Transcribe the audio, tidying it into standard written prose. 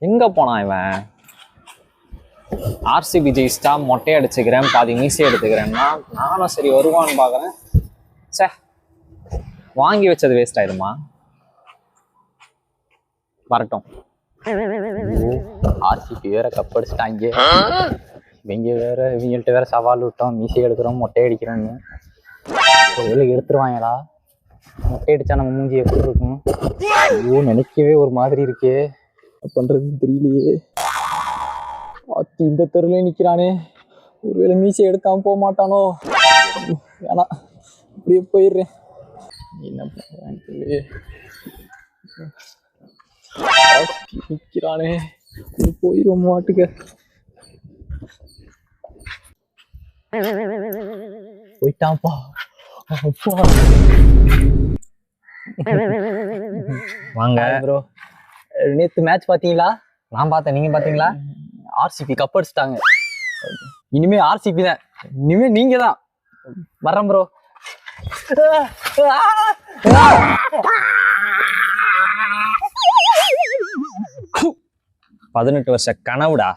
எங்க போனான் இவன்? ஆர்சிபி ஜெயிச்சிட்டா மொட்டை அடிச்சுக்கிறேன், பாதி மீசை எடுத்துக்கிறேன்னா நானும் சரி வருவான்னு பாக்குறேன். சே, வாங்கி வச்சது வேஸ்ட் ஆயிடுமா? வரட்டும். ஆர்சிபி வேற கப் அடிச்சிட்டாங்க. இவங்க வேற இவங்கள்ட்ட வேற சவால் விட்டோம், மீசை எடுக்கிறோம் மொட்டை அடிக்கிறோன்னு. எடுத்துருவாங்களா? மொட்டை அடிச்சா நம்ம மூஞ்சி எப்படி இருக்கும்? ஐயோ, நினைக்கவே ஒரு மாதிரி இருக்கே. பண்றதுன்னு தெரியலையே. அத்தி இந்த தெருல நிக்கிறானே, ஒருவேளை மீசை எடுக்காம போக மாட்டானோ? வேணாம், இப்படியே போயிடுறேன். என்ன பண்றான்னு தெரியலையே. நிக்கிறானே, போயிடுவோம் மாட்டுக்க. போயிட்டான்ப்பா. வாங்க ப்ரோ, நேத்து மேட்ச் பாத்தீங்களா? நான் பார்த்தேன், நீங்க பாத்தீங்களா? ஆர்சிபி கப் அடிச்சிட்டாங்க. இனிமே ஆர்சிபி தான், இனிமே நீங்க தான். வர்றேன் ப்ரோ. 18 வருஷ கனவுடா.